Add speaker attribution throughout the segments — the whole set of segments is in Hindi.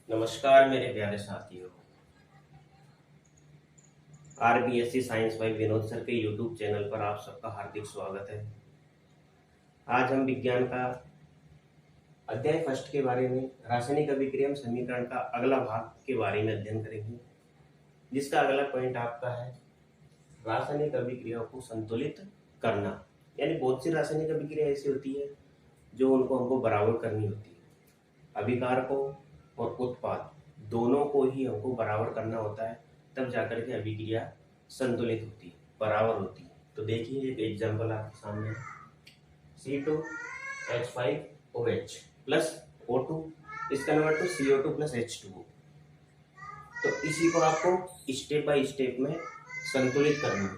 Speaker 1: नमस्कार मेरे प्यारे साथियों। RBSC science by Vinod sir के यूट्यूब चैनल पर आप सबका हार्दिक स्वागत है। आज हम विज्ञान का अध्याय फर्स्ट के बारे में रासायनिक अभिक्रिया समीकरण का अगला भाग के बारे में अध्ययन करेंगे, जिसका अगला पॉइंट आपका है रासायनिक अभिक्रिया को संतुलित करना। यानी बहुत सी रासायनिक अभिक्रिया ऐसी होती है जो उनको हमको बराबर करनी होती है। अभिकारकों और उत्पाद दोनों को ही हमको बराबर करना होता है, तब जाकर के अभिक्रिया संतुलित होती है, बराबर होती है। तो देखिए एक एग्जांपल आपके सामने है। C2H5OH plus O2 is convert to CO2 plus H2O। तो इसी को आपको स्टेप बाय स्टेप में संतुलित करना है।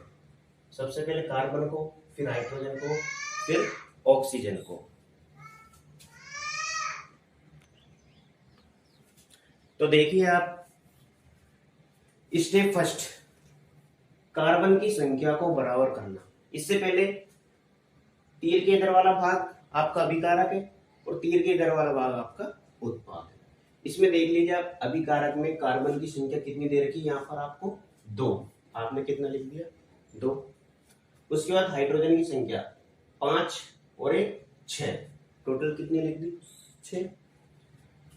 Speaker 1: सबसे पहले कार्बन को, फिर हाइड्रोजन को, फिर ऑक्सीजन को। तो देखिए आप स्टेप फर्स्ट, कार्बन की संख्या को बराबर करना। इससे पहले तीर के इधर वाला भाग आपका अभिकारक है और तीर के इधर वाला भाग आपका उत्पाद है। इसमें देख लीजिए आप, अभिकारक में कार्बन की संख्या कितनी दे रखी है, यहाँ पर आपको 2। आपने कितना लिख दिया, 2। उसके बाद हाइड्रोजन की संख्या 5 और 1 6, टोटल कितनी लिख दी, 6।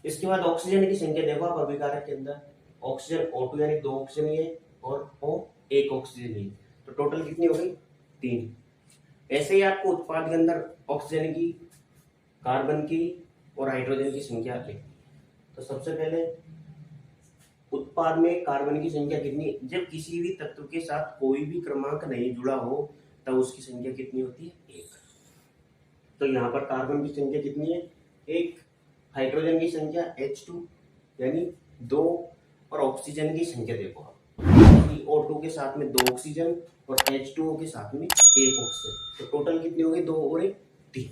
Speaker 1: इसके बाद ऑक्सीजन की संख्या देखो आप, अभिकारक के अंदर ऑक्सीजन O2 यानी 2 ऑक्सीजन ये और O 1 ऑक्सीजन ये, तो टोटल कितनी हो गई, 3। ऐसे ही आपको उत्पाद के अंदर ऑक्सीजन की, कार्बन की और हाइड्रोजन की संख्या लिखनी। तो सबसे पहले उत्पाद में कार्बन की संख्या कितनी, जब किसी भी तत्व के साथ कोई भी क्रमांक नहीं जुड़ा हो तब उसकी संख्या कितनी होती है, 1। तो यहाँ पर कार्बन की संख्या कितनी है, 1। हाइड्रोजन की संख्या H2 यानी 2 और ऑक्सीजन की संख्या देखो आप, CO2 के साथ में 2 ऑक्सीजन और H2O के साथ में 1 ऑक्सीजन, तो टोटल कितनी हो गई, 2 और 1 3।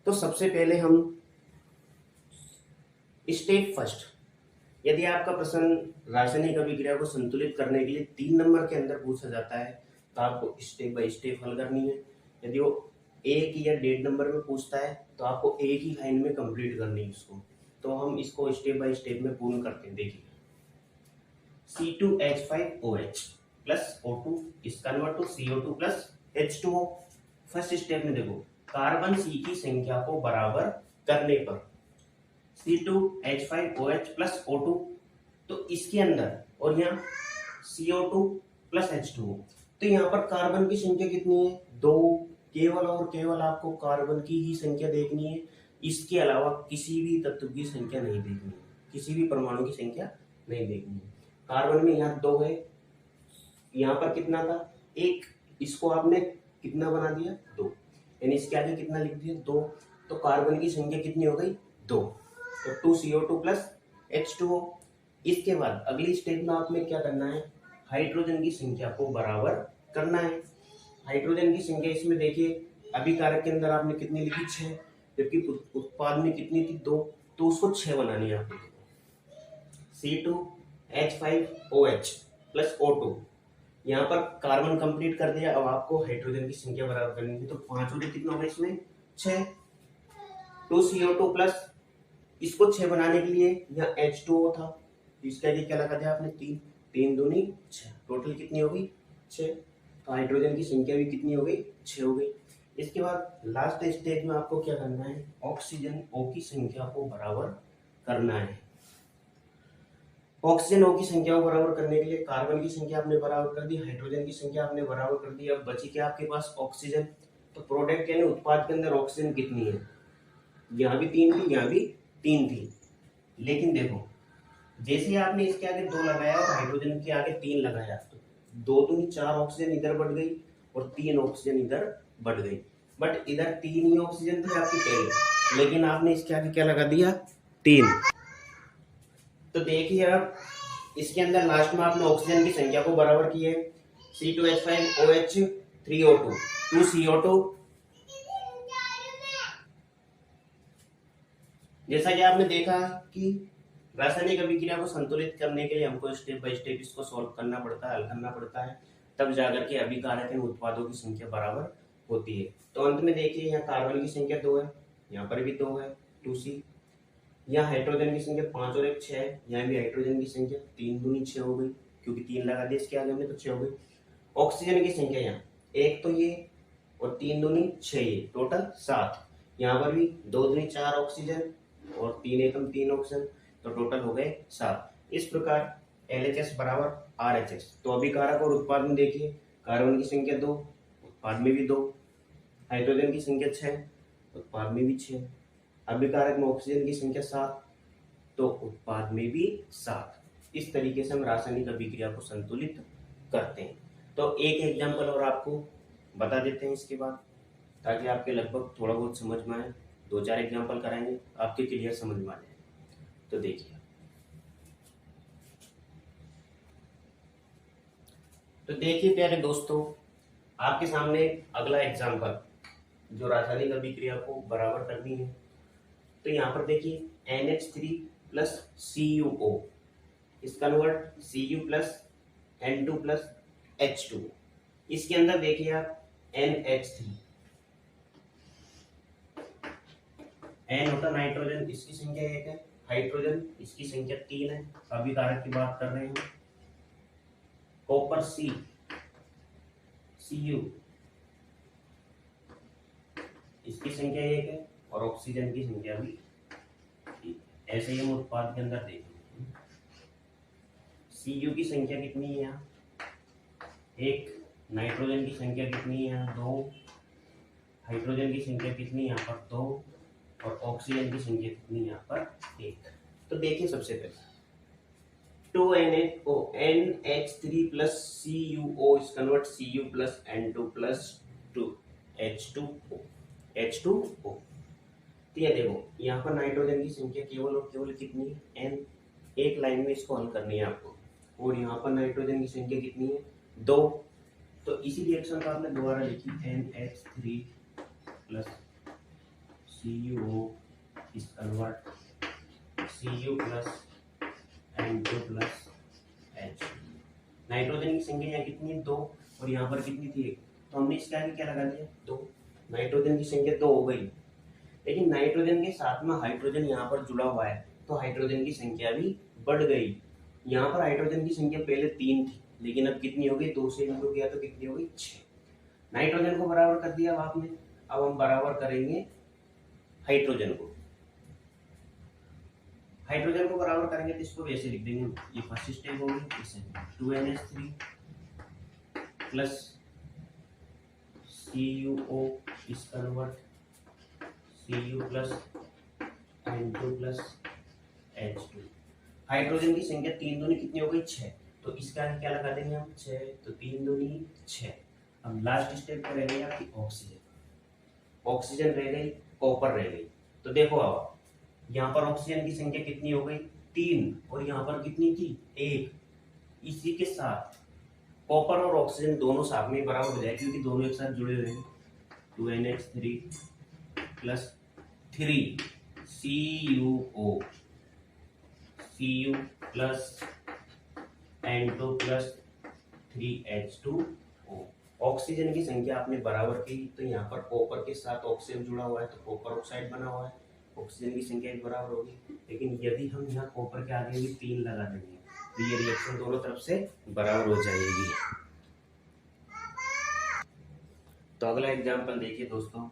Speaker 1: तो सबसे पहले हम स्टेप फर्स्ट, यदि आपका प्रश्न रासायनिक अभिक्रिया को संतुलित करने के लिए 3 नंबर के अंदर पूछा जाता है तो आपको स्टेप बाय स्टेप हल करनी है। यदि वो 1 या 1.5 नंबर में पूछता है तो आपको एक ही लाइन में कंप्लीट करनी है इसको। तो हम इसको स्टेप बाय स्टेप में पूर्ण करते हैं। देखिए C2H5OH plus O2 is convert to CO2 plus H2O। First step में देखो, कार्बन C की संख्या को बराबर करने पर C2H5OH प्लस O2, तो इसके अंदर और यहाँ CO2 प्लस H2O, तो यहाँ पर कार्बन की संख्या कितनी है, 2। केवल और केवल आपको कार्बन की ही संख्या देखनी है, इसके अलावा किसी भी तत्व की संख्या नहीं देखनी है, किसी भी परमाणु की संख्या नहीं देखनी है। कार्बन में यहाँ 2 है, यहाँ पर कितना था, 1, इसको आपने कितना बना दिया, 2, यानी इसके आगे कितना लिख दिया, 2। तो कार्बन की संख्या कितनी हो गई, 2, तो 2CO2 प्लस H2O। इसके बाद अगली स्टेप में आपने क्या करना है, हाइड्रोजन की संख्या को बराबर करना है। हाइड्रोजन की संख्या इसमें देखिए, अभिकारक के अंदर आपने कितनी लिखी, 6, जबकि उत्पाद में कितनी थी, 2, तो उसको 6 बनानी है आपको। C2H5OH प्लस O2, यहाँ पर कार्बन कंप्लीट कर दिया। अब आपको हाइड्रोजन की संख्या बराबर करनी है, तो 5 और कितना होगा इसमें, 6। 2CO2 प्लस, इसको 6 बनाने के लिए यहाँ H2O था, इसके आगे क्या लगा दिया आपने, 3, 3 दूनी 6, टोटल कितनी हो गई, 6। तो हाइड्रोजन की संख्या भी कितनी हो गई, 6 हो गई। इसके बाद लास्ट स्टेज में आपको क्या करना है, ऑक्सीजन O की संख्या को बराबर करना है। ऑक्सीजन O की संख्या को बराबर करने के लिए कार्बन की संख्या आपने बराबर कर दी, हाइड्रोजन की संख्या आपने बराबर कर दी। अब बची क्या आपके पास, ऑक्सीजन। तो प्रोडक्ट यानी उत्पाद के अंदर ऑक्सीजन कितनी है, यहाँ भी 3 थी, यहाँ भी 3 थी। लेकिन देखो, जैसे ही आपने इसके आगे 2 लगाया और हाइड्रोजन के आगे 3 लगाया, तो 2 दूनी 4 ऑक्सीजन इधर बढ़ गई और 3 ऑक्सीजन इधर बढ़ गई। बट इधर 3 ही ऑक्सीजन थी आपकी पहले, लेकिन आपने इसके आगे क्या लगा दिया, 3। तो देखिए अब इसके अंदर लास्ट में आपने ऑक्सीजन की संख्या को बराबर की है, C2H5OH 3O2 2CO2। जैसा कि आपने देखा कि रासायनिक अभिक्रिया को संतुलित करने के लिए हमको स्टेप बाय स्टेप इसको सॉल्व करना पड़ता है, हल करना पड़ता है, तब जाकर के अभिकारक एवं उत्पादों की संख्या बराबर होती है। तो अंत में देखिए, यहाँ कार्बन की संख्या 2 है, यहाँ पर भी 2 है, 2C। यहाँ हाइड्रोजन की संख्या 5 और 1 6 है, यहाँ भी हाइड्रोजन की संख्या 3 दूनी 6 हो गई, क्योंकि 3 लगा दिया इसके आगे हमने तो 6 हो गई। ऑक्सीजन की संख्या यहाँ एक तो ये और 3 दूनी 6, ये टोटल 7। यहाँ पर भी 2 दूनी 4 ऑक्सीजन और 3 एकम 3 ऑक्सीजन, तो टोटल हो गए 7। इस प्रकार LHS बराबर RHS। तो अभिकारक और उत्पाद में देखिए, कार्बन की संख्या 2, उत्पाद में भी 2, हाइड्रोजन की संख्या 6, उत्पाद में भी 6, अभिकारक में ऑक्सीजन की संख्या 7, तो उत्पाद में भी 7। इस तरीके से हम रासायनिक अभिक्रिया को संतुलित करते हैं। तो एक एग्जाम्पल और आपको बता देते हैं इसके बाद, ताकि आपके लगभग थोड़ा बहुत समझ में आए। 2-4 एग्जाम्पल कराएंगे, आपके क्लियर समझ में आ जाए। तो देखिए, प्यारे दोस्तों, आपके सामने अगला एग्जाम्पल जो रासायनिक अभिक्रिया को बराबर करनी है। तो यहाँ पर देखिए NH3 प्लस CuO इस convert Cu plus N2 plus H2। इसके अंदर देखिए आप NH3, N होता नाइट्रोजन, इसकी संख्या 1 है, हाइड्रोजन इसकी संख्या 3 है। अभिकारक की बात कर रहे हैं। कॉपर Cu इसकी संख्या 1 है और ऑक्सीजन की संख्या भी 1। ऐसे ही हम उत्पाद के अंदर देखेंगे। Cu की संख्या कितनी है यहाँ 1, नाइट्रोजन की संख्या कितनी है यहाँ 2, हाइड्रोजन की संख्या कितनी यहाँ पर 2 और ऑक्सीजन की संख्या कितनी यहाँ पर 1। तो देखिए सबसे पहले 2NH3 प्लस CuO इस convert Cu plus N2 plus 2 H2O। तो ये देखो यहाँ पर नाइट्रोजन की संख्या केवल और केवल कितनी है N। एक लाइन में इसको हल करनी है आपको। और यहाँ पर नाइट्रोजन की संख्या कितनी है 2। तो इसी रिएक्शन का आपने दोबारा लिखी NH3 प्लस CuO इस convert Cu plus N2 plus H। Nitrogen की संख्या यहाँ कितनी है 2 और यहाँ पर कितनी थी 1, तो हमने इसके आगे क्या लगा दिया 2। नाइट्रोजन की संख्या 2 हो गई, लेकिन नाइट्रोजन के साथ में हाइड्रोजन यहाँ पर जुड़ा हुआ है, तो हाइड्रोजन की संख्या भी बढ़ गई। यहाँ पर हाइड्रोजन की संख्या पहले 3 थी, लेकिन अब कितनी हो गई 2 से इंटू किया तो कितनी हो गई 6। नाइट्रोजन को बराबर कर दिया आपने। अब हम बराबर करेंगे हाइड्रोजन को। हाइड्रोजन को बराबर करेंगे तो इसको वैसे लिख देंगे, ये फर्स्ट स्टेप होगी। इसे 2NH3 प्लस CuO इस convert Cu plus N2 plus H2। Hydrogen की संख्या 3 दूनी कितनी हो गई 6, तो इसका क्या लगा देंगे हम 6, तो 3 दूनी 6। अब लास्ट स्टेप पर रह गई आपकी ऑक्सीजन। ऑक्सीजन रह गई, कॉपर रह गई। तो देखो अब यहाँ पर ऑक्सीजन की संख्या कितनी हो गई 3 और यहाँ पर कितनी थी 1। इसी के साथ कॉपर और ऑक्सीजन दोनों साथ में बराबर हो जाए, क्योंकि दोनों एक साथ जुड़े हुए हैं। 2NH3 plus 3 CuO Cu plus N2 plus 3H2O। Oxygen की संख्या आपने बराबर की, तो यहाँ पर कॉपर के साथ ऑक्सीजन जुड़ा हुआ है तो कॉपर ऑक्साइड बना हुआ है, ऑक्सीजन की संख्या एक बराबर होगी। लेकिन यदि हम यहाँ कॉपर के आगे भी 3 लगा देंगे तो ये रिएक्शन दोनों तरफ से बराबर हो जाएगी। तो अगला एग्जाम्पल देखिए दोस्तों।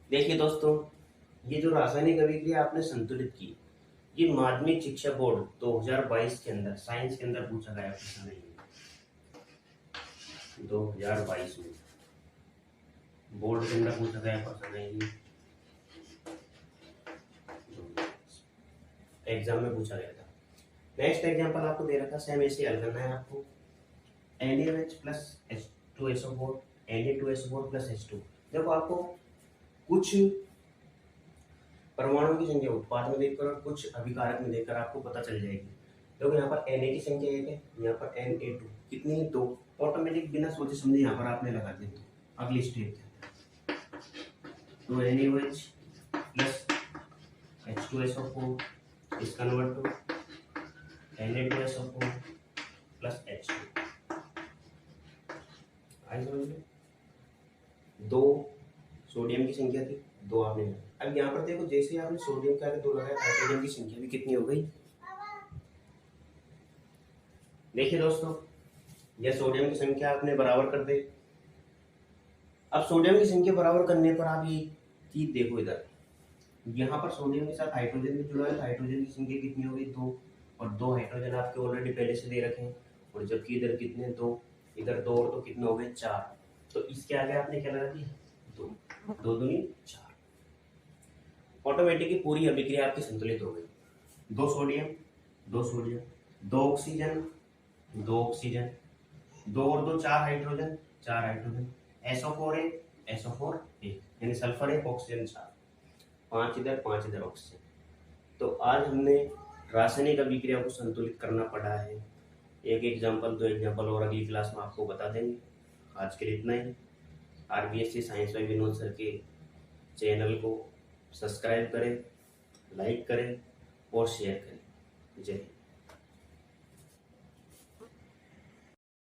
Speaker 1: देखिए दोस्तों, ये जो रासायनिक अभिक्रिया आपने संतुलित की, ये माध्यमिक शिक्षा बोर्ड 2022 के अंदर साइंस के अंदर पूछा गया प्रश्न नहीं है। 2022 में बोर्ड के अंदर पूछा गया प्रश्न नहीं है, एग्जाम में पूछा गया था। नेक्स्ट एग्जांपल आपको दे रखा, सेम ऐसे हल करना है आपको। NaOH plus H2SO4 Na2SO4 plus H2। देखो आपको कुछ परमाणु की संख्या उत्पाद में देखकर और कुछ अभिकारक में देखकर आपको पता चल जाएगी। देखो यहाँ पर Na की संख्या 1 है, यहाँ पर Na2 कितनी है 2। ऑटोमेटिक बिना सोचे समझे यहाँ पर आपने लगा दिया। तो अगली स्टेप तो NaOH प्लस H2SO4 इस convert to Na2SO4 plus H2। आई समझ में 2 सोडियम की संख्या थी 2 आपने लगाया। अब यहाँ पर देखो जैसे ही आपने सोडियम के आगे 2 लगाया, हाइड्रोजन की संख्या भी कितनी हो गई। देखिए दोस्तों, यह सोडियम की संख्या आपने बराबर कर दी। अब सोडियम की संख्या बराबर करने पर आप ये चीज देखो, इधर यहाँ पर सोडियम के साथ हाइड्रोजन भी जुड़ा है, हाइड्रोजन की संख्या कितनी हो गई 2, और 2 हाइड्रोजन आपके ऑलरेडी पहले से दे रखे हैं, और जबकि इधर कितने 2, इधर 2 और 2 कितने हो गए 4। तो इसके आगे आपने क्या लगा दिया 2, 2 दूनी 4। ऑटोमेटिकली पूरी अभिक्रिया आपकी संतुलित हो गई। 2 सोडियम 2 सोडियम, 2 ऑक्सीजन 2 ऑक्सीजन, 2 और 2 4 हाइड्रोजन 4 हाइड्रोजन, SO4 1 SO4 1, यानी सल्फर 1 ऑक्सीजन 4, 5 इधर ऑक्सीजन। तो आज हमने रासायनिक अभिक्रिया को संतुलित करना पड़ा है। एक एग्जाम्पल 2 एग्जाम्पल और अगली क्लास में आपको बता देंगे। आज के लिए इतना ही। RBSC science by Vinod sir के चैनल को सब्सक्राइब करें, लाइक करें और शेयर करें। जय हिंद।